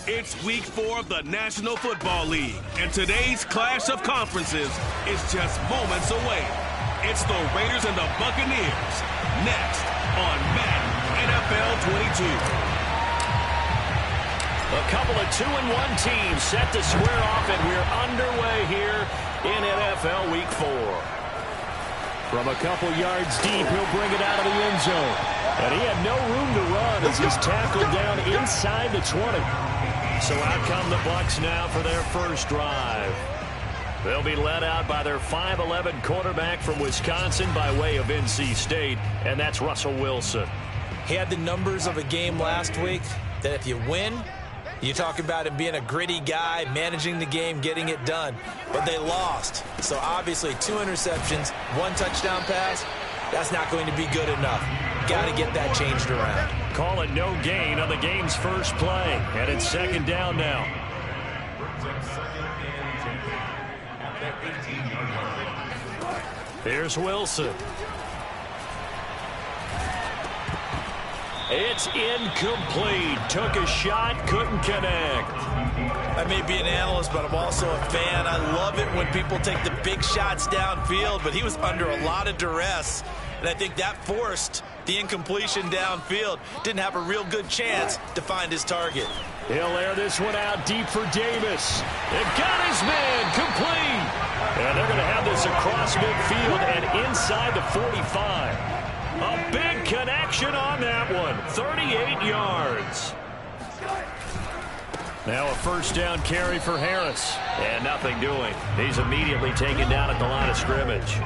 It's week 4 of the National Football League, and today's clash of conferences is just moments away. It's the Raiders and the Buccaneers, next on Madden NFL 22. A couple of 2-1 teams set to square off, and we're underway here in NFL Week 4. From a couple yards deep, he'll bring it out of the end zone. And he had no room to run as he's tackled down inside the 20. So out come the Bucs now for their first drive. They'll be led out by their 5'11" quarterback from Wisconsin by way of NC State, and that's Russell Wilson. He had the numbers of a game last week that if you win, you talk about him being a gritty guy, managing the game, getting it done. But they lost. So obviously 2 interceptions, 1 touchdown pass, that's not going to be good enough. Got to get that changed around. Call it no gain on the game's first play. And it's second down now. Here's Wilson. It's incomplete. Took a shot, couldn't connect. I may be an analyst, but I'm also a fan. I love it when people take the big shots downfield, but he was under a lot of duress, and I think that forced the incompletion downfield. Didn't have a real good chance to find his target. He'll air this one out deep for Davis. It got his man complete. And they're going to have this across midfield and inside the 45. A big connection on that one. 38 yards. Now a first down carry for Harris. And nothing doing. He's immediately taken down at the line of scrimmage.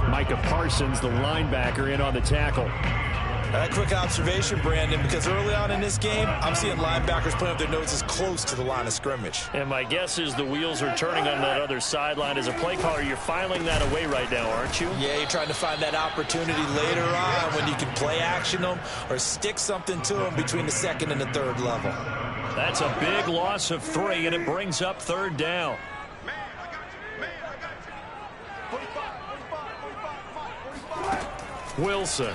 Micah Parsons, the linebacker, in on the tackle. A quick observation, Brandon, because early on in this game, I'm seeing linebackers putting up their noses close to the line of scrimmage. And my guess is the wheels are turning on that other sideline. As a play caller, you're filing that away right now, aren't you? Yeah, you're trying to find that opportunity later on when you can play action them or stick something to them between the second and the third level. That's a big loss of 3, and it brings up third down. Wilson.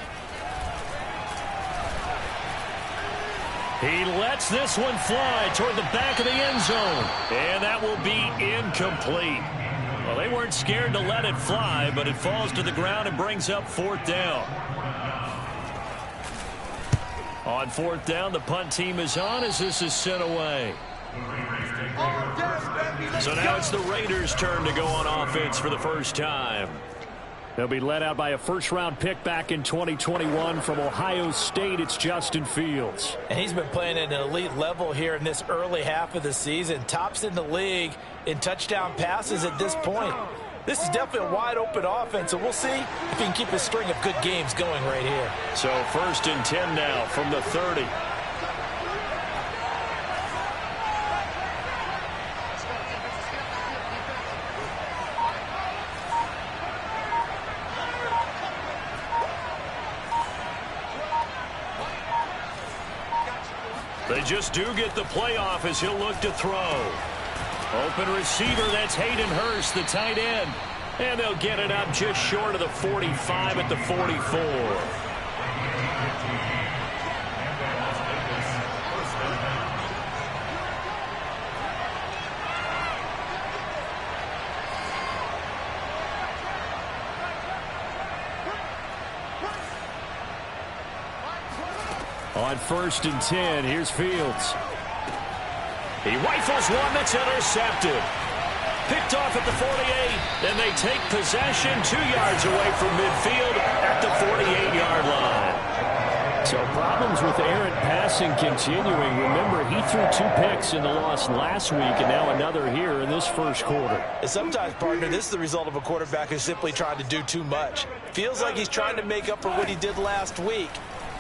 He lets this one fly toward the back of the end zone. And that will be incomplete. Well, they weren't scared to let it fly, but it falls to the ground and brings up fourth down. On fourth down, the punt team is on as this is sent away. So now it's the Raiders' turn to go on offense for the first time. They'll be led out by a first-round pick back in 2021 from Ohio State. It's Justin Fields. And he's been playing at an elite level here in this early half of the season. Tops in the league in touchdown passes at this point. This is definitely a wide-open offense, so we'll see if he can keep a string of good games going right here. So first and 10 now from the 30. They just do get the playoff as he'll look to throw. Open receiver, that's Hayden Hurst, the tight end. And they'll get it up just short of the 45 at the 44. On first and 10, here's Fields. He rifles one that's intercepted. Picked off at the 48, and they take possession 2 yards away from midfield at the 48-yard line. So problems with errant passing continuing. Remember, he threw 2 picks in the loss last week, and now another here in this first quarter. And sometimes, partner, this is the result of a quarterback who's simply trying to do too much. Feels like he's trying to make up for what he did last week.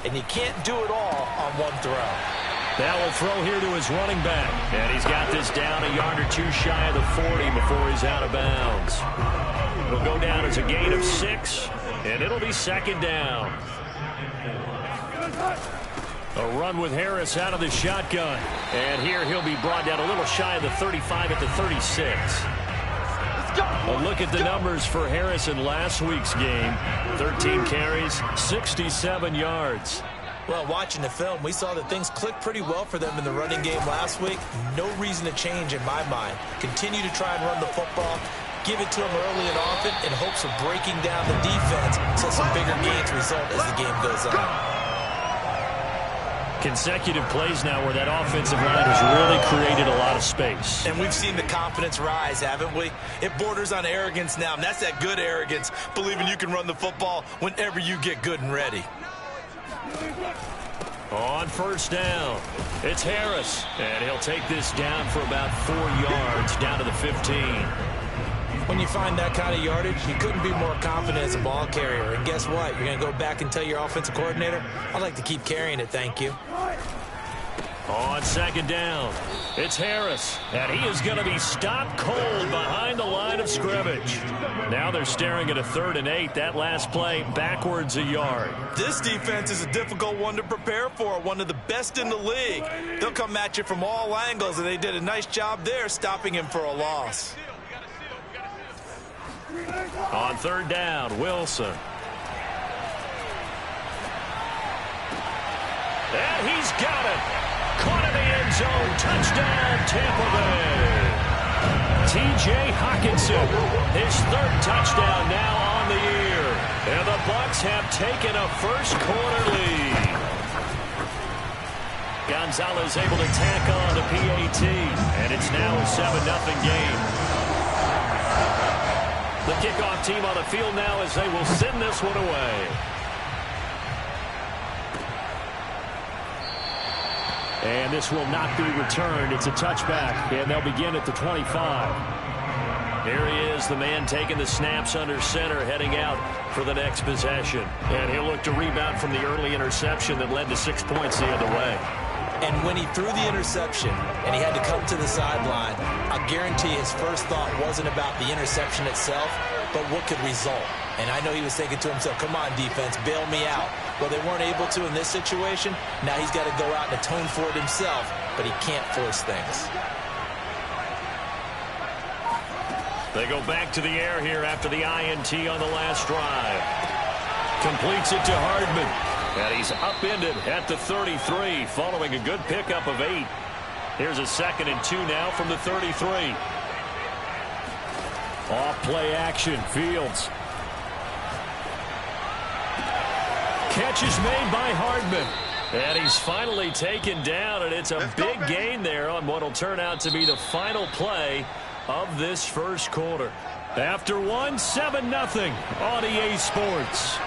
And you can't do it all on one throw. Now will throw here to his running back. And he's got this down a yard or 2 shy of the 40 before he's out of bounds. It'll go down as a gain of 6, and it'll be second down. A run with Harris out of the shotgun. And here he'll be brought down a little shy of the 35 at the 36. A look at the numbers for Harris in last week's game. 13 carries, 67 yards. Well, watching the film, we saw that things clicked pretty well for them in the running game last week. No reason to change in my mind. Continue to try and run the football. Give it to them early and often in hopes of breaking down the defense so some bigger gains result as the game goes on. Consecutive plays now where that offensive line has really created a lot of space. And we've seen the confidence rise, haven't we? It borders on arrogance now, and that's that good arrogance, believing you can run the football whenever you get good and ready. On first down, it's Harris, and he'll take this down for about 4 yards down to the 15. When you find that kind of yardage, you couldn't be more confident as a ball carrier. And guess what? You're going to go back and tell your offensive coordinator, I'd like to keep carrying it, thank you. On second down, it's Harris, and he is going to be stopped cold behind the line of scrimmage. Now they're staring at a 3rd and 8. That last play backwards a yard. This defense is a difficult one to prepare for, one of the best in the league. They'll come at you from all angles, and they did a nice job there stopping him for a loss. On 3rd down, Wilson. And he's got it. Caught in the end zone. Touchdown, Tampa Bay. T.J. Hockenson, his 3rd touchdown now on the year. And the Bucs have taken a first-quarter lead. Gonzalez able to tack on the PAT. And it's now a 7-0 game. The kickoff team on the field now as they will send this one away. And this will not be returned. It's a touchback, and they'll begin at the 25. Here he is, the man taking the snaps under center, heading out for the next possession. And he'll look to rebound from the early interception that led to 6 points the other way. And when he threw the interception and he had to come to the sideline, I guarantee his first thought wasn't about the interception itself, but what could result. And I know he was thinking to himself, come on, defense, bail me out. Well, they weren't able to in this situation. Now he's got to go out and atone for it himself, but he can't force things. They go back to the air here after the INT on the last drive. Completes it to Hardman. And he's upended at the 33 following a good pickup of 8. Here's a 2nd and 2 now from the 33. Off play action, Fields. Catch is made by Hardman. And he's finally taken down, and it's a big gain there on what will turn out to be the final play of this first quarter. After 7-0 on EA Sports.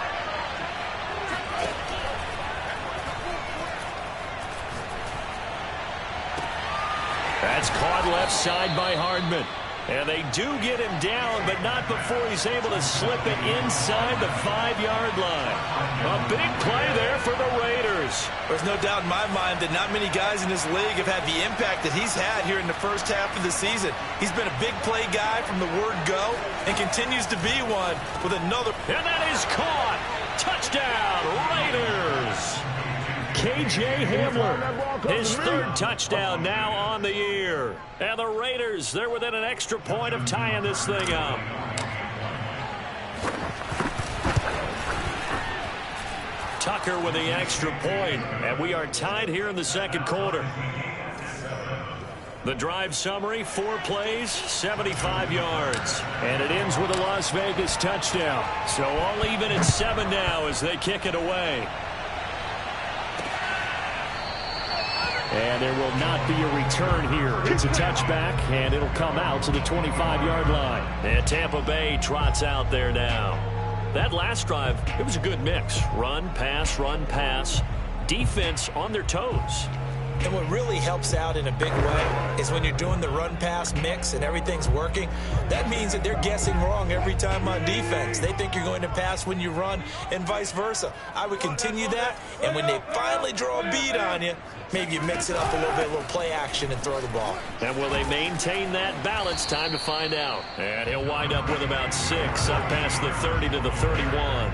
That's caught left side by Hardman. And they do get him down, but not before he's able to slip it inside the 5-yard line. A big play there for the Raiders. There's no doubt in my mind that not many guys in this league have had the impact that he's had here in the first half of the season. He's been a big play guy from the word go and continues to be one with another. And that is caught. Touchdown, Raiders. K.J. Hamler, his 3rd touchdown now on the year. And the Raiders, they're within an extra point of tying this thing up. Tucker with the extra point, and we are tied here in the second quarter. The drive summary, 4 plays, 75 yards. And it ends with a Las Vegas touchdown. So all even at 7 now as they kick it away. And there will not be a return here. It's a touchback, and it'll come out to the 25-yard line. And Tampa Bay trots out there now. That last drive, it was a good mix. Run, pass, defense on their toes. And what really helps out in a big way is when you're doing the run-pass mix and everything's working, that means that they're guessing wrong every time on defense. They think you're going to pass when you run and vice versa. I would continue that, and when they finally draw a beat on you, maybe you mix it up a little bit, a little play action and throw the ball. And will they maintain that balance? Time to find out. And he'll wind up with about 6 up past the 30 to the 31.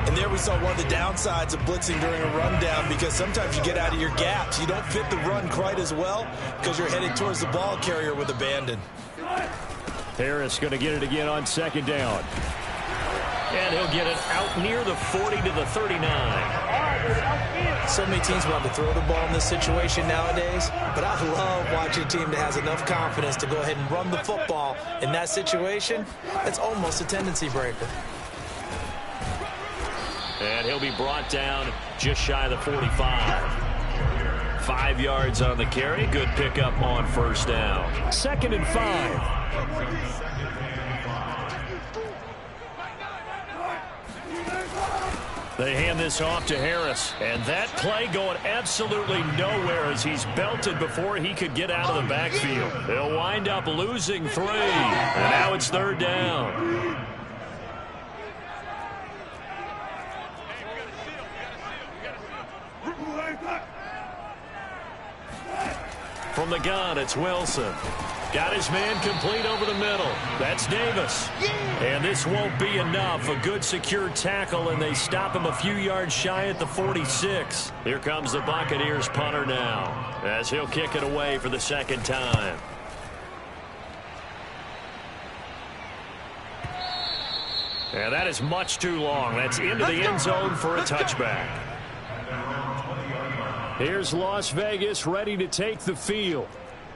And there we saw one of the downsides of blitzing during a rundown, because sometimes you get out of your gaps. You don't fit the run quite as well because you're headed towards the ball carrier with abandon. Harris going to get it again on 2nd down. And he'll get it out near the 40 to the 39. So many teams want to throw the ball in this situation nowadays, but I love watching a team that has enough confidence to go ahead and run the football in that situation. It's almost a tendency breaker. And he'll be brought down just shy of the 45. 5 yards on the carry. Good pickup on first down. 2nd and 5. They hand this off to Harris. And that play going absolutely nowhere as he's belted before he could get out of the backfield. They'll wind up losing 3. And now it's 3rd down. From the gun, it's Wilson. Got his man complete over the middle. That's Davis. And this won't be enough. A good secure tackle, and they stop him a few yards shy at the 46. Here comes the Buccaneers punter now, as he'll kick it away for the 2nd time. And that is much too long. That's into the end zone for a touchback. Here's Las Vegas ready to take the field.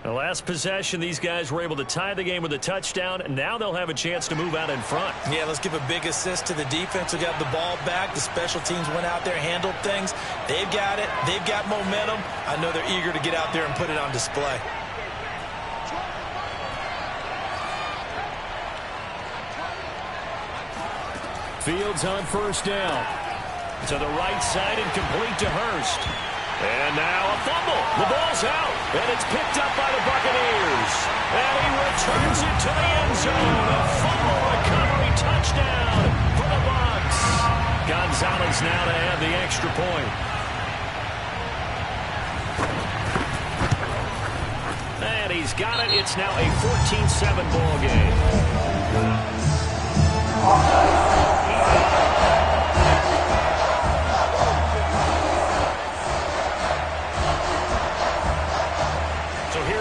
The last possession, these guys were able to tie the game with a touchdown, and now they'll have a chance to move out in front. Yeah, let's give a big assist to the defense who got the ball back. The special teams went out there, handled things. They've got it. They've got momentum. I know they're eager to get out there and put it on display. Fields on first down. To the right side and complete to Hurst. And now a fumble. The ball's out. And it's picked up by the Buccaneers. And he returns it to the end zone. A fumble recovery touchdown for the Bucs. Gonzalez now to add the extra point. And he's got it. It's now a 14-7 ball game.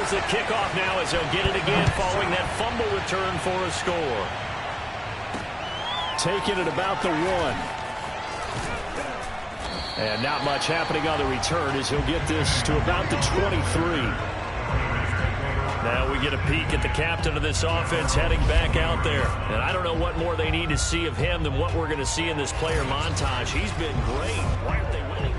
The kickoff now as they'll get it again following that fumble return for a score. Taking it about the 1. And not much happening on the return as he'll get this to about the 23. Now we get a peek at the captain of this offense heading back out there. And I don't know what more they need to see of him than what we're going to see in this player montage. He's been great. Why aren't they winning?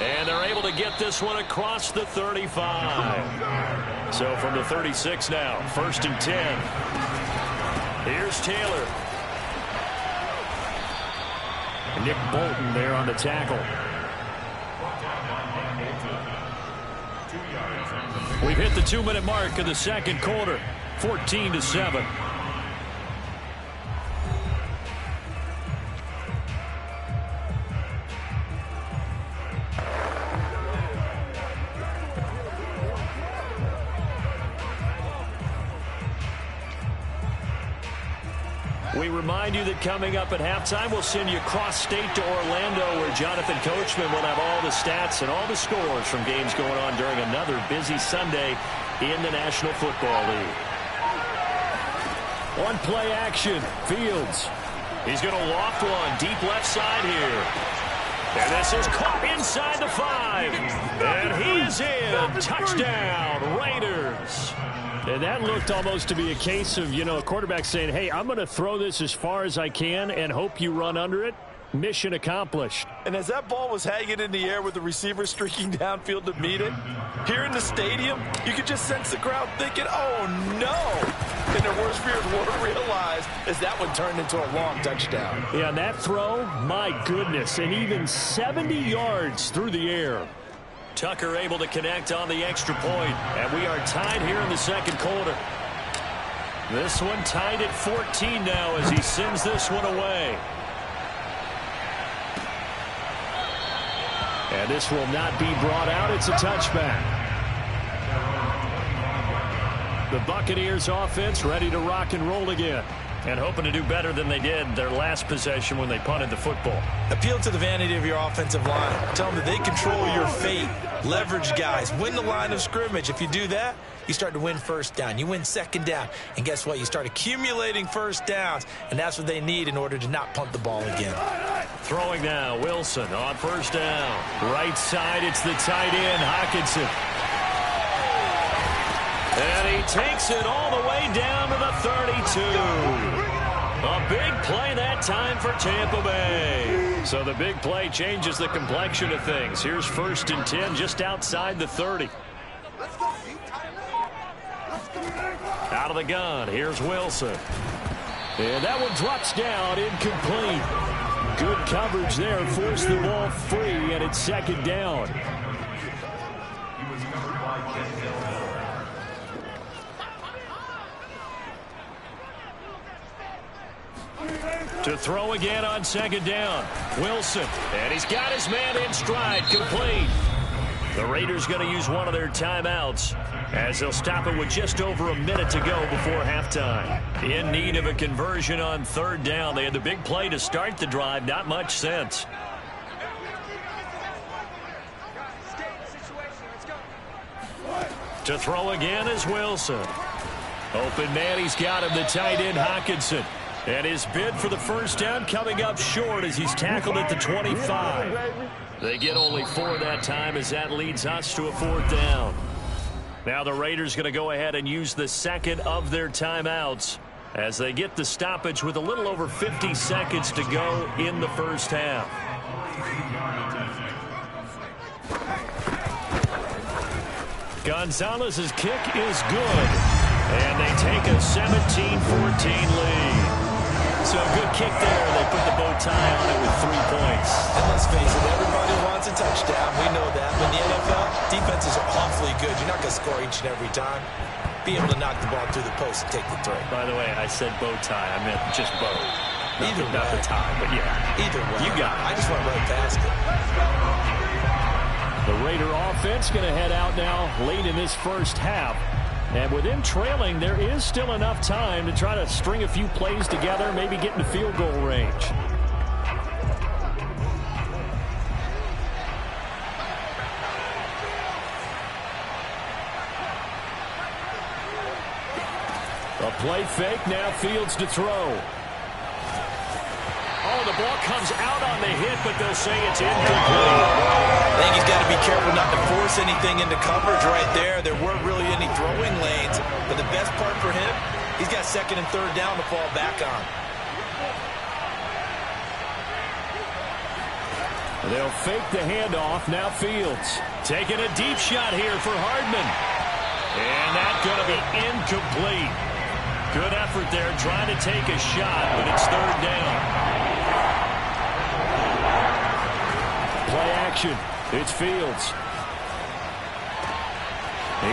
And they're able to get this one across the 35. So from the 36 now, 1st and 10. Here's Taylor. Nick Bolton there on the tackle. We've hit the 2-minute mark of the 2nd quarter, 14-7. We remind you that coming up at halftime, we'll send you cross-state to Orlando, where Jonathan Coachman will have all the stats and all the scores from games going on during another busy Sunday in the National Football League. One play action, Fields. He's going to loft one deep left side here. And this is caught inside the 5. And he is in. Touchdown, Raiders. And that looked almost to be a case of, a quarterback saying, hey, I'm going to throw this as far as I can and hope you run under it. Mission accomplished. And as that ball was hanging in the air with the receiver streaking downfield to meet it, here in the stadium, you could just sense the crowd thinking, oh, no. And their worst fears weren't realized as that one turned into a long touchdown. Yeah, and that throw, my goodness, and even 70 yards through the air. Tucker able to connect on the extra point, and we are tied here in the 2nd quarter. This one tied at 14 now as he sends this one away. And this will not be brought out. It's a touchback. The Buccaneers offense ready to rock and roll again. And hoping to do better than they did their last possession when they punted the football. Appeal to the vanity of your offensive line. Tell them that they control your fate. Leverage guys. Win the line of scrimmage. If you do that, you start to win first down. You win second down. And guess what? You start accumulating first downs. And that's what they need in order to not punt the ball again. Throwing now, Wilson on first down. Right side, it's the tight end, Hockenson. And he takes it all the way down to the 32. A big play that time for Tampa Bay. So the big play changes the complexion of things. Here's 1st and 10 just outside the 30. Out of the gun, here's Wilson. And that one drops down, incomplete. Good coverage there, forced the ball free, and it's 2nd down. To throw again on 2nd down. Wilson. And he's got his man in stride. Complete. The Raiders going to use one of their timeouts as they'll stop it with just over a minute to go before halftime. In need of a conversion on 3rd down. They had the big play to start the drive. Not much sense. To throw again is Wilson. Open man, he's got him, the tight end Hockenson. And his bid for the first down coming up short as he's tackled at the 25. They get only 4 that time as that leads us to a 4th down. Now the Raiders going to go ahead and use the 2nd of their timeouts as they get the stoppage with a little over 50 seconds to go in the first half. Gonzalez's kick is good. And they take a 17-14 lead. So a good kick there. They put the bow tie on it with 3 points. And let's face it, everybody wants a touchdown. We know that. But in the NFL, defenses are awfully good. You're not going to score each and every time. Be able to knock the ball through the post and take the throw. By the way, I said bow tie. I meant just bow. Not the tie, but yeah. Either way. You got it. I just went right past it. The Raider offense going to head out now late in this first half. And with them trailing, there is still enough time to try to string a few plays together, maybe get into field goal range. A play fake, now Fields to throw. Oh, the ball comes out on the hit, but they'll say it's incomplete. I think he's got to be careful not to force anything into coverage right there. There weren't really any throwing lanes, but the best part for him, he's got 2nd and 3rd down to fall back on. They'll fake the handoff. Now Fields Taking a deep shot here for Hardman. And that's going to be incomplete. Good effort there trying to take a shot, but it's 3rd down. Play action. It's Fields.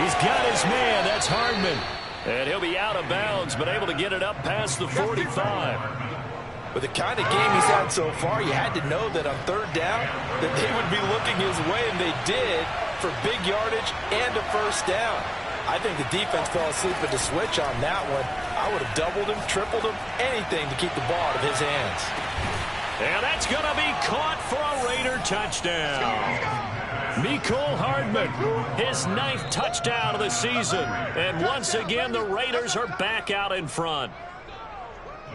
He's got his man. That's Hardman. And he'll be out of bounds, but able to get it up past the 45. With the kind of game he's had so far, you had to know that on 3rd down that they would be looking his way, and they did for big yardage and a first down. I think the defense fell asleep at the switch on that one. I would have doubled him, tripled him, anything to keep the ball out of his hands. And that's going to be caught for a Raider touchdown. Mecole Hardman, his 9th touchdown of the season. And once again, the Raiders are back out in front.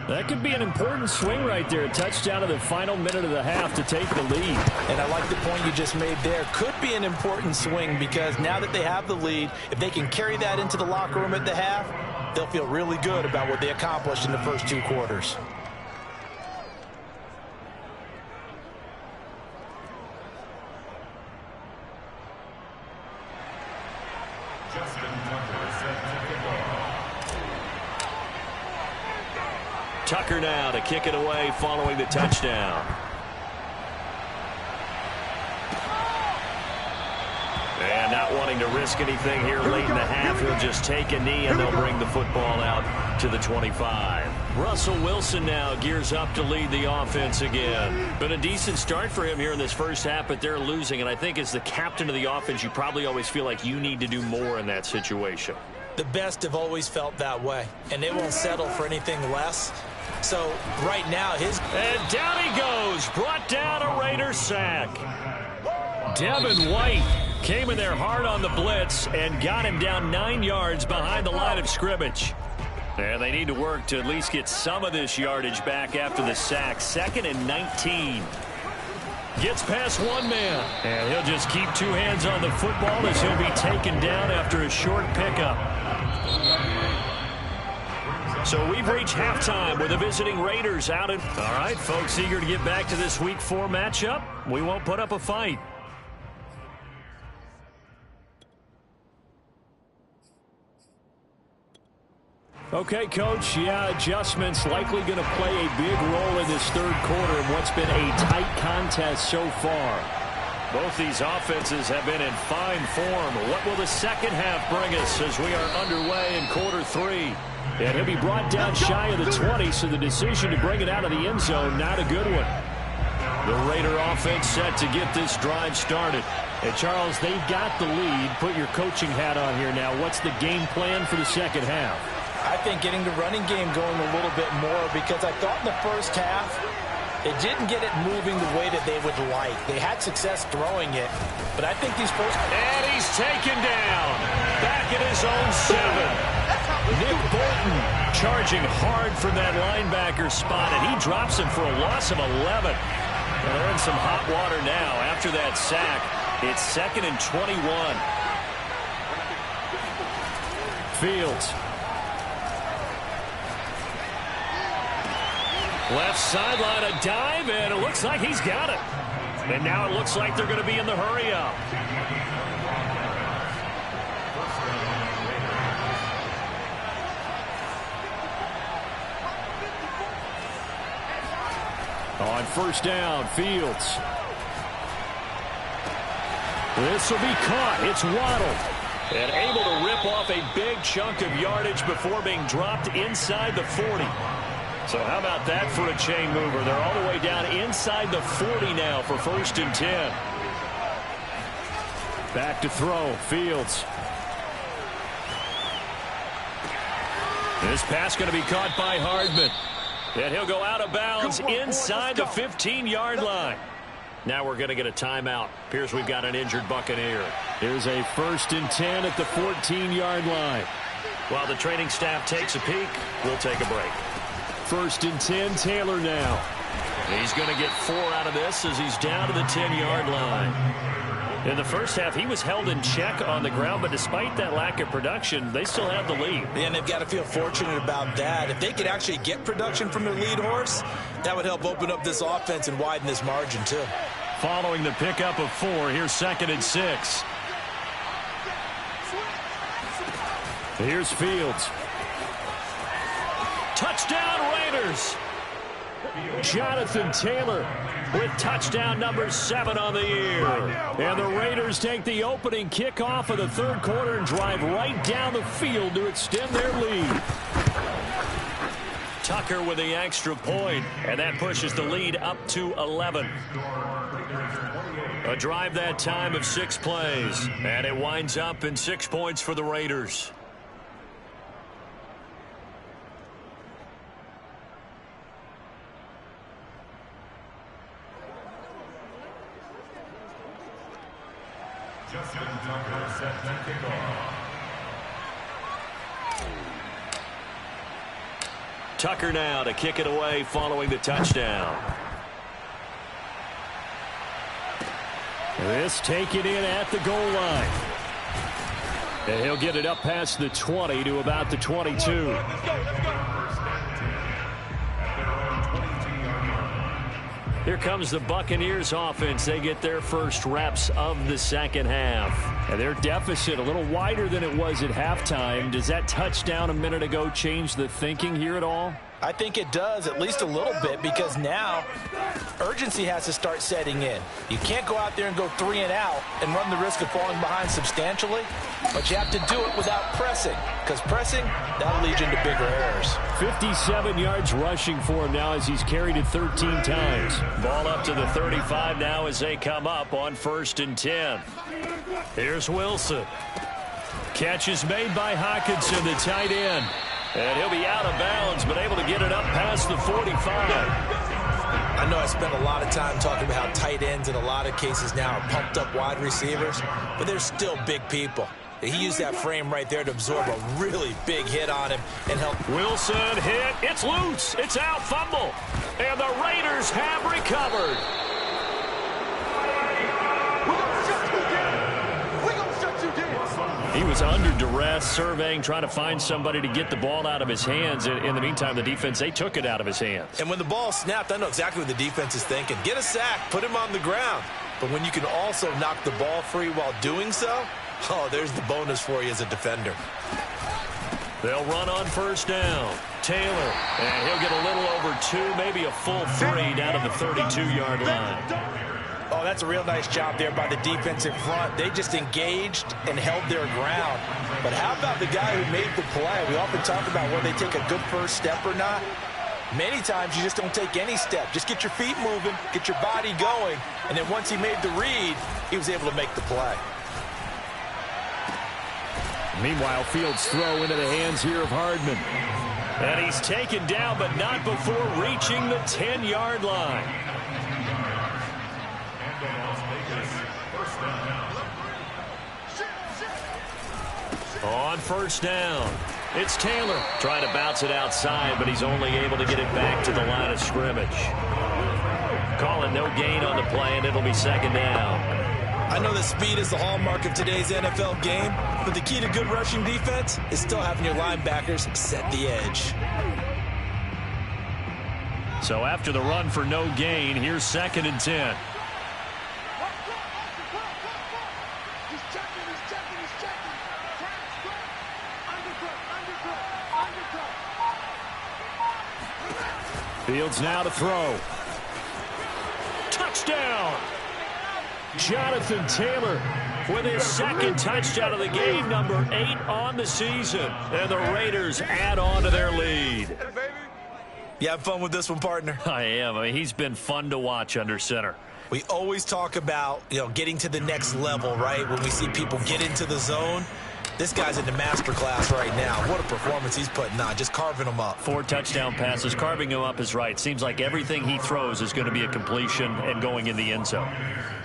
That could be an important swing right there. A touchdown in the final minute of the half to take the lead. And I like the point you just made there. Could be an important swing because now that they have the lead, if they can carry that into the locker room at the half, they'll feel really good about what they accomplished in the first 2 quarters. Tucker now to kick it away following the touchdown. And not wanting to risk anything here late in the half, he'll just take a knee and they'll bring the football out to the 25. Russell Wilson now gears up to lead the offense again. Been a decent start for him here in this first half, but they're losing. And I think as the captain of the offense, you probably always feel like you need to do more in that situation. The best have always felt that way, and they won't settle for anything less. So right now, And down he goes. Brought down a Raider sack. Devin White came in there hard on the blitz and got him down 9 yards behind the line of scrimmage. And they need to work to at least get some of this yardage back after the sack. 2nd and 19. Gets past one man. And he'll just keep 2 hands on the football as he'll be taken down after a short pickup. So we've reached halftime with the visiting Raiders out in. All right, folks, eager to get back to this Week 4 matchup. We won't put up a fight. Okay, Coach, adjustments likely going to play a big role in this third quarter in what's been a tight contest so far. Both these offenses have been in fine form. What will the second half bring us as we are underway in quarter 3? And he'll be brought down shy of the 20, so the decision to bring it out of the end zone, not a good one. The Raider offense set to get this drive started. And, Charles, they've got the lead. Put your coaching hat on here now. What's the game plan for the second half? I think getting the running game going a little bit more, because I thought in the first half they didn't get it moving the way that they would like. They had success throwing it, but I think these first... And he's taken down back at his own 7. Nick Bolton charging hard from that linebacker spot, and he drops him for a loss of 11. And they're in some hot water now after that sack. It's 2nd and 21. Fields. Left sideline, a dive, and it looks like he's got it. And now it looks like they're going to be in the hurry-up. On first down, Fields. This will be caught. It's Waddle. And able to rip off a big chunk of yardage before being dropped inside the 40. So how about that for a chain mover? They're all the way down inside the 40 now for 1st and 10. Back to throw, Fields. This pass going to be caught by Hardman. And he'll go out of bounds inside the 15-yard line. Now we're going to get a timeout. Appears we've got an injured Buccaneer. Here's a 1st and 10 at the 14-yard line. While the training staff takes a peek, we'll take a break. 1st and 10, Taylor now. He's going to get 4 out of this as he's down to the 10-yard line. In the first half, he was held in check on the ground, but despite that lack of production, they still have the lead. And they've got to feel fortunate about that. If they could actually get production from their lead horse, that would help open up this offense and widen this margin, too. Following the pickup of 4, here's 2nd and 6. Here's Fields. Touchdown, Raiders. Jonathan Taylor with touchdown number 7 on the year. And the Raiders take the opening kickoff of the third quarter and drive right down the field to extend their lead. Tucker with the extra point, and that pushes the lead up to 11. A drive that time of 6 plays, and it winds up in 6 points for the Raiders. Tucker now to kick it away following the touchdown. This taken in at the goal line. And he'll get it up past the 20 to about the 22. Here comes the Buccaneers offense. They get their first reps of the second half. And their deficit a little wider than it was at halftime. Does that touchdown a minute ago change the thinking here at all? I think it does, at least a little bit, because now urgency has to start setting in. You can't go out there and go 3 and out and run the risk of falling behind substantially, but you have to do it without pressing, because pressing, that'll lead you into bigger errors. 57 yards rushing for him now as he's carried it 13 times. Ball up to the 35 now as they come up on 1st and 10. Here's Wilson. Catch is made by Hockenson, the tight end. And he'll be out of bounds, but able to get it up past the 45. I know I spent a lot of time talking about how tight ends in a lot of cases now are pumped up wide receivers, but they're still big people. He used that frame right there to absorb a really big hit on him and help. Wilson hit. It's loose. It's out. Fumble. And the Raiders have recovered. He was under duress, surveying, trying to find somebody to get the ball out of his hands. In the meantime, the defense, they took it out of his hands. And when the ball snapped, I know exactly what the defense is thinking. Get a sack, put him on the ground. But when you can also knock the ball free while doing so, oh, there's the bonus for you as a defender. They'll run on 1st down. Taylor, and he'll get a little over 2, maybe a full 3 down to the 32-yard line. Oh, that's a real nice job there by the defense in front. They just engaged and held their ground. But how about the guy who made the play? We often talk about whether they take a good first step or not. Many times you just don't take any step. Just get your feet moving, get your body going, and then once he made the read, he was able to make the play. Meanwhile, Fields throw into the hands here of Hardman. And he's taken down, but not before reaching the 10-yard line. On 1st down, it's Taylor trying to bounce it outside, but he's only able to get it back to the line of scrimmage. Calling no gain on the play, and it'll be 2nd down. I know that speed is the hallmark of today's NFL game, but the key to good rushing defense is still having your linebackers set the edge. So after the run for no gain, here's 2nd and 10. Fields now to throw. Touchdown! Jonathan Taylor with his 2nd touchdown of the game, number 8 on the season. And the Raiders add on to their lead. You have fun with this one, partner? I am. I mean, he's been fun to watch under center. We always talk about, getting to the next level, right? When we see people get into the zone. This guy's in the master class right now. What a performance he's putting on, just carving them up. 4 touchdown passes. Carving him up is right. Seems like everything he throws is going to be a completion and going in the end zone.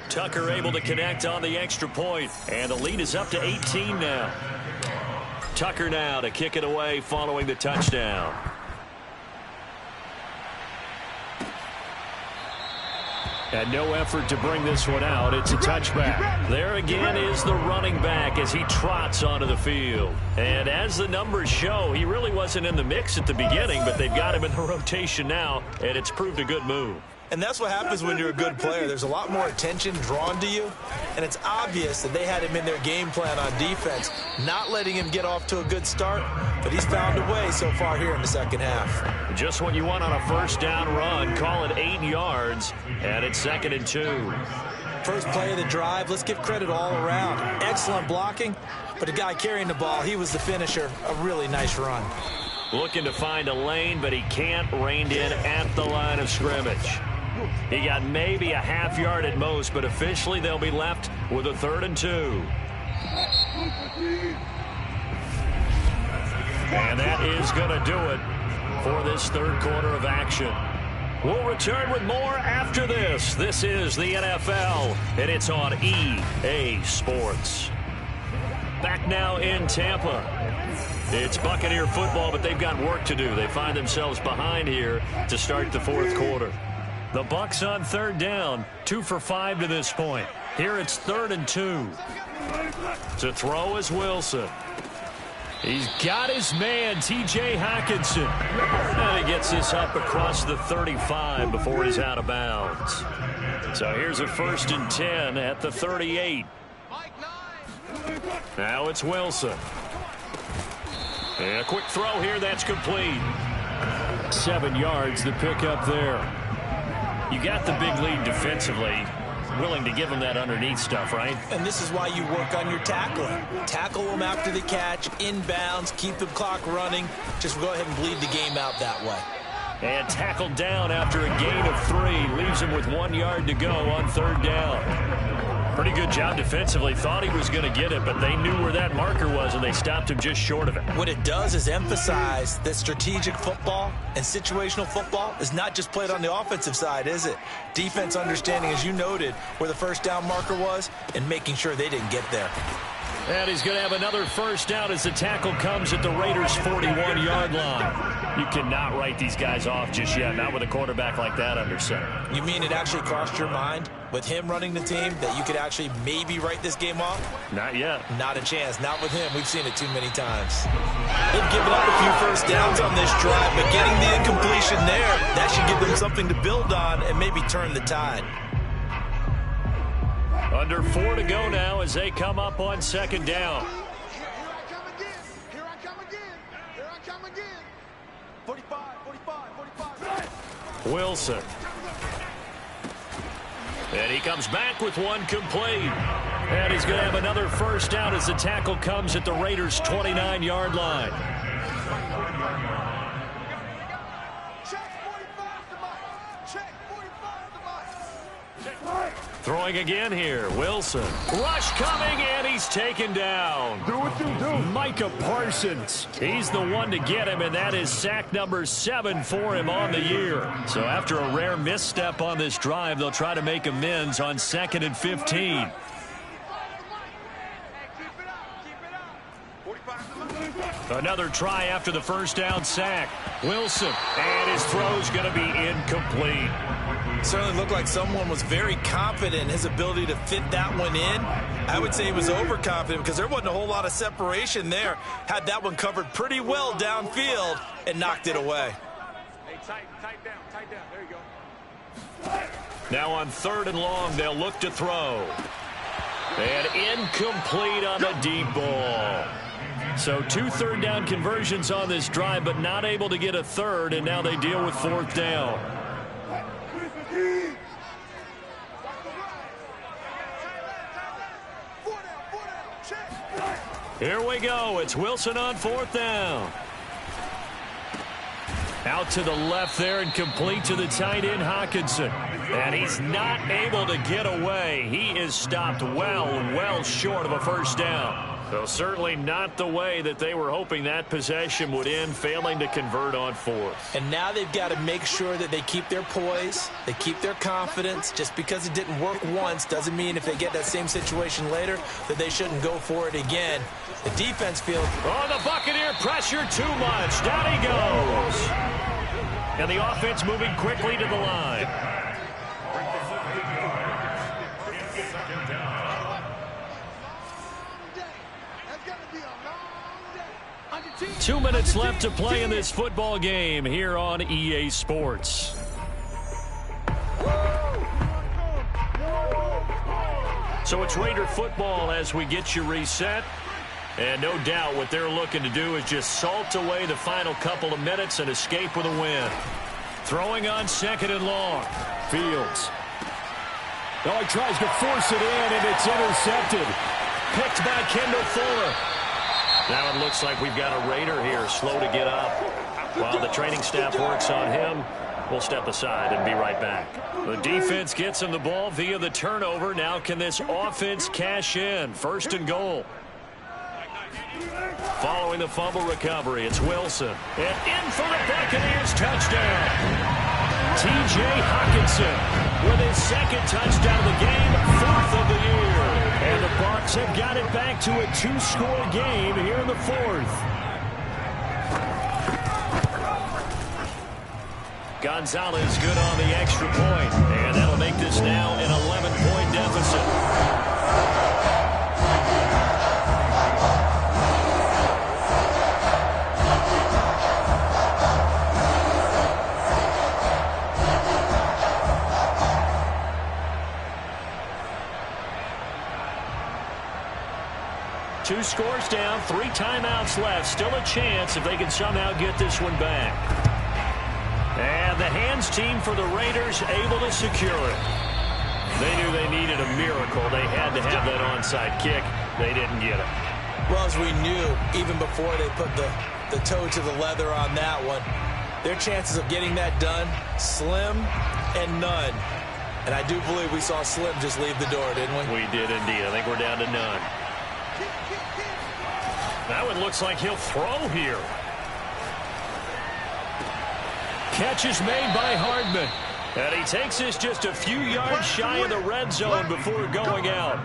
Tucker able to connect on the extra point, and the lead is up to 18 now. Tucker now to kick it away following the touchdown. And no effort to bring this one out. It's a touchback. There again is the running back as he trots onto the field. And as the numbers show, he really wasn't in the mix at the beginning, but they've got him in the rotation now, and it's proved a good move. And that's what happens when you're a good player. There's a lot more attention drawn to you, and it's obvious that they had him in their game plan on defense, not letting him get off to a good start, but he's found a way so far here in the 2nd half. Just what you want on a 1st down run. Call it 8 yards, and it's 2nd and 2. First play of the drive, let's give credit all around. Excellent blocking, but the guy carrying the ball, he was the finisher. A really nice run. Looking to find a lane, but he can't. Reined in at the line of scrimmage. He got maybe a half yard at most, but officially they'll be left with a 3rd and 2. And that is going to do it for this 3rd quarter of action. We'll return with more after this. This is the NFL, and it's on EA Sports. Back now in Tampa. It's Buccaneer football, but they've got work to do. They find themselves behind here to start the 4th quarter. The Bucs on 3rd down, 2 for 5 to this point. Here it's 3rd and 2. To throw is Wilson. He's got his man, T.J. Hockenson. And he gets this up across the 35 before he's out of bounds. So here's a 1st and 10 at the 38. Now it's Wilson. And a quick throw here, that's complete. 7 yards, the pickup there. You got the big lead defensively. Willing to give them that underneath stuff, right? And this is why you work on your tackling. Tackle them after the catch, inbounds, keep the clock running. Just go ahead and bleed the game out that way. And tackled down after a gain of 3. Leaves him with 1 yard to go on 3rd down. Pretty good job defensively. Thought he was going to get it, but they knew where that marker was, and they stopped him just short of it. What it does is emphasize that strategic football and situational football is not just played on the offensive side, is it? Defense understanding, as you noted, where the first down marker was and making sure they didn't get there. And he's going to have another first down as the tackle comes at the Raiders' 41-yard line. You cannot write these guys off just yet, not with a quarterback like that under center. You mean it actually crossed your mind with him running the team that you could actually maybe write this game off? Not yet. Not a chance. Not with him. We've seen it too many times. They've given up a few first downs on this drive, but getting the incompletion there, that should give them something to build on and maybe turn the tide. Under 4 to go now as they come up on 2nd down. Here I come again. Here I come again. Here I come again. 45, 45, 45. Wilson. And he comes back with one complete. And he's going to have another first down as the tackle comes at the Raiders' 29-yard line. Check 45 to Mike. Check 45 to Mike. Throwing again here, Wilson. Rush coming, and he's taken down. Do what you do. Micah Parsons. He's the one to get him, and that is sack number 7 for him on the year. So after a rare misstep on this drive, they'll try to make amends on 2nd and 15. Another try after the first down sack. Wilson, and his throw's going to be incomplete. Certainly looked like someone was very confident in his ability to fit that one in. I would say he was overconfident because there wasn't a whole lot of separation there. Had that one covered pretty well downfield and knocked it away. Hey, tight down. There you go. Now on 3rd and long, they'll look to throw. And incomplete on the deep ball. So 2 third down conversions on this drive, but not able to get a third, and now they deal with 4th down. Here we go. It's Wilson on 4th down. Out to the left there and complete to the tight end, Hockenson. And he's not able to get away. He is stopped well short of a first down. So certainly not the way that they were hoping that possession would end, failing to convert on 4th. And now they've got to make sure that they keep their poise, they keep their confidence. Just because it didn't work once doesn't mean if they get that same situation later that they shouldn't go for it again. The defense feels... Oh, the Buccaneer pressure too much. Down he goes. And the offense moving quickly to the line. 2 minutes left to play in this football game here on EA Sports. So it's Raider football as we get you reset. And no doubt what they're looking to do is just salt away the final couple of minutes and escape with a win. Throwing on 2nd and long. Fields. Oh, he tries to force it in, and it's intercepted. Picked by Kendall Fuller. Now it looks like we've got a Raider here, slow to get up. While the training staff works on him, we'll step aside and be right back. The defense gets him the ball via the turnover. Now can this offense cash in? 1st and goal. Following the fumble recovery, it's Wilson. And in for the Buccaneers touchdown. T.J. Hockenson with his 2nd touchdown of the game, 4th of the year. And the Bucs have got it back to a 2-score game here in the 4th. Gonzalez good on the extra point, and that'll make this now an 11-point deficit. Two scores down, 3 timeouts left. Still a chance if they can somehow get this one back. And the hands team for the Raiders able to secure it. They knew they needed a miracle. They had to have that onside kick. They didn't get it. Well, as we knew, even before they put the toe to the leather on that one, their chances of getting that done, slim and none. And I do believe we saw Slim just leave the door, didn't we? We did indeed. I think we're down to none. That one looks like he'll throw here. Catch is made by Hardman. And he takes this just a few yards shy of the red zone before going out.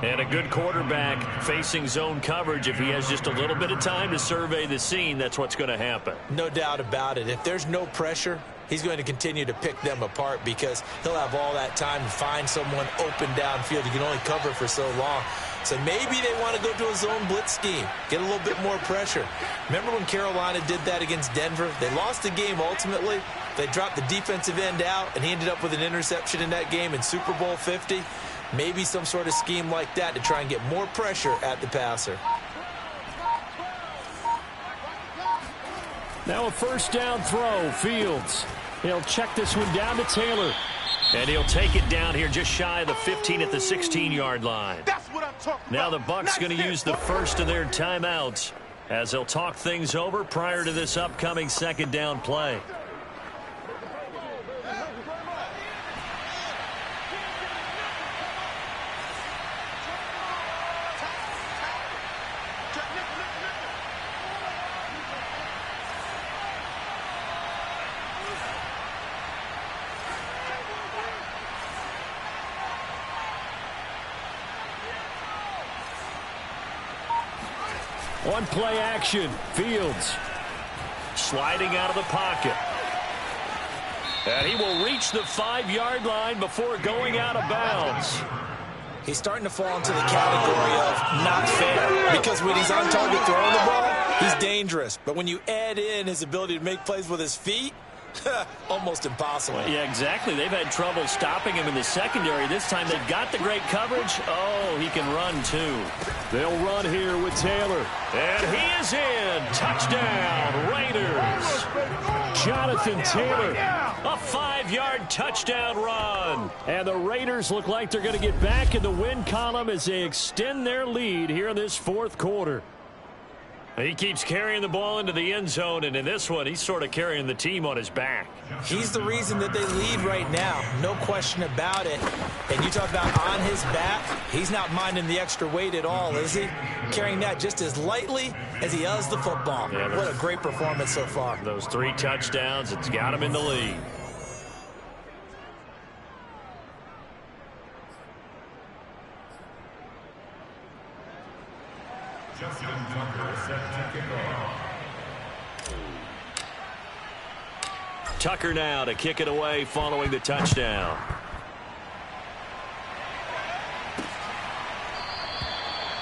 And a good quarterback facing zone coverage. If he has just a little bit of time to survey the scene, that's what's going to happen. No doubt about it. If there's no pressure, he's going to continue to pick them apart because he'll have all that time to find someone open downfield. He can only cover for so long. So maybe they want to go to a zone blitz scheme, get a little bit more pressure. Remember when Carolina did that against Denver? They lost the game ultimately. They dropped the defensive end out, and he ended up with an interception in that game in Super Bowl 50. Maybe some sort of scheme like that to try and get more pressure at the passer. Now a first down throw, Fields. He'll check this one down to Taylor. And he'll take it down here just shy of the 15 at the 16-yard line. That's what I'm talking about. Now the Bucs going to use the first of their timeouts as they'll talk things over prior to this upcoming second down play. One play action. Fields sliding out of the pocket. And he will reach the 5-yard line before going out of bounds. He's starting to fall into the category of not fair because when he's on target throwing the ball, he's dangerous. But when you add in his ability to make plays with his feet, almost impossible. Yeah, exactly. They've had trouble stopping him in the secondary. This time they've got the great coverage. Oh, he can run too. They'll run here with Taylor. And he is in. Touchdown, Raiders. Jonathan Taylor. A 5-yard touchdown run. And the Raiders look like they're going to get back in the win column as they extend their lead here in this fourth quarter. He keeps carrying the ball into the end zone, and in this one, he's sort of carrying the team on his back. He's the reason that they lead right now. No question about it. And you talk about on his back, he's not minding the extra weight at all, is he? Carrying that just as lightly as he does the football. Yeah, what a great performance so far. Those 3 touchdowns, it's got him in the lead. Tucker now to kick it away following the touchdown.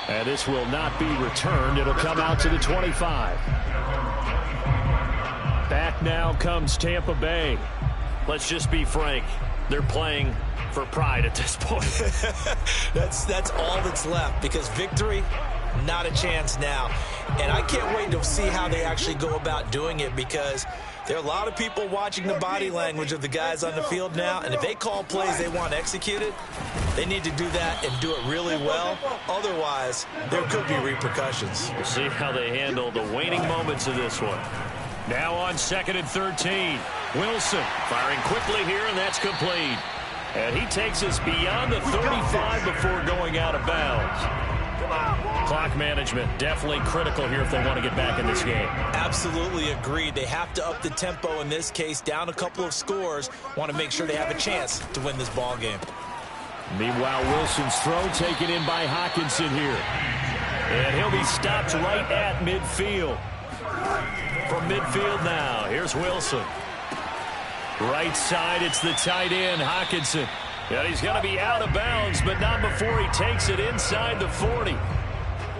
And this will not be returned. It'll come out to the 25. Back now comes Tampa Bay. Let's just be frank. They're playing for pride at this point. That's all that's left because victory, not a chance now. And I can't wait to see how they actually go about doing it because there are a lot of people watching the body language of the guys on the field now. And if they call plays they want executed, they need to do that and do it really well. Otherwise, there could be repercussions. We'll see how they handle the waning moments of this one. Now on 2nd and 13. Wilson firing quickly here, and that's complete. And he takes us beyond the 35 before going out of bounds. Clock management definitely critical here if they want to get back in this game. Absolutely agreed. They have to up the tempo in this case, down a couple of scores. Want to make sure they have a chance to win this ball game. Meanwhile, Wilson's throw taken in by Hockenson here. And he'll be stopped right at midfield. From midfield now, here's Wilson. Right side, it's the tight end, Hockenson. And he's going to be out of bounds, but not before he takes it inside the 40.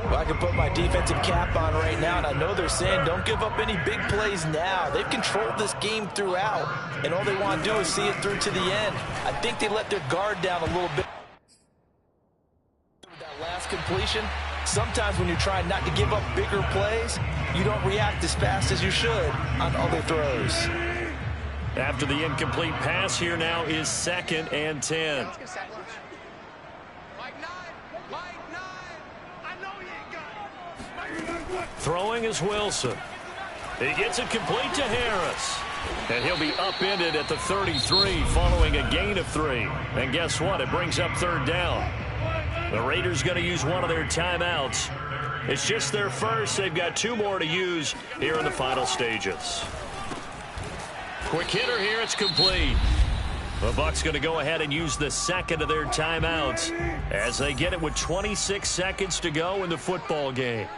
Well, I can put my defensive cap on right now, and I know they're saying don't give up any big plays now. They've controlled this game throughout, and all they want to do is see it through to the end. I think they let their guard down a little bit. With that last completion, sometimes when you're trying not to give up bigger plays, you don't react as fast as you should on other throws. After the incomplete pass, here now is 2nd and 10. Throwing is Wilson. He gets it complete to Harris. And he'll be upended at the 33 following a gain of 3. And guess what? It brings up 3rd down. The Raiders going to use one of their timeouts. It's just their first. They've got 2 more to use here in the final stages. Quick hitter here. It's complete. The Bucs going to go ahead and use the 2nd of their timeouts as they get it with 26 seconds to go in the football game.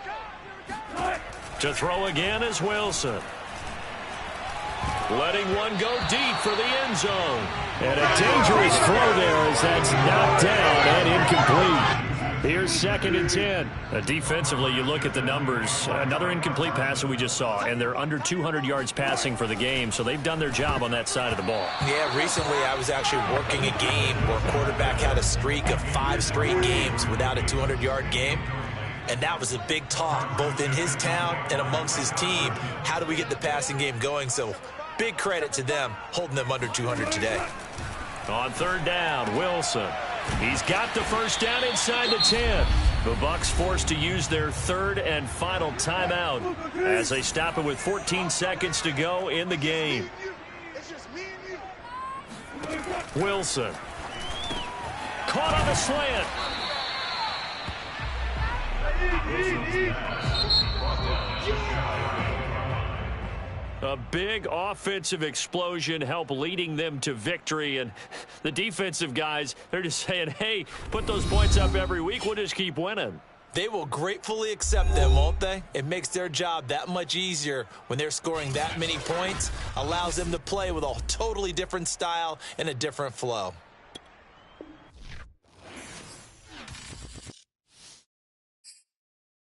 To throw again is Wilson. Letting one go deep for the end zone. And a dangerous throw there as that's knocked down and incomplete. Here's 2nd and 10. Defensively, you look at the numbers. Another incomplete pass that we just saw, and they're under 200 yards passing for the game, so they've done their job on that side of the ball. Yeah, recently I was actually working a game where a quarterback had a streak of 5 straight games without a 200-yard game. And that was a big talk, both in his town and amongst his team. How do we get the passing game going? So big credit to them, holding them under 200 today. On 3rd down, Wilson. He's got the first down inside the 10. The Bucs forced to use their 3rd and final timeout as they stop it with 14 seconds to go in the game. Wilson. Caught on the slant. A big offensive explosion helped leading them to victory, and the defensive guys, they're just saying, hey, put those points up every week, we'll just keep winning. They will gratefully accept them, won't they? It makes their job that much easier when they're scoring that many points, allows them to play with a totally different style and a different flow.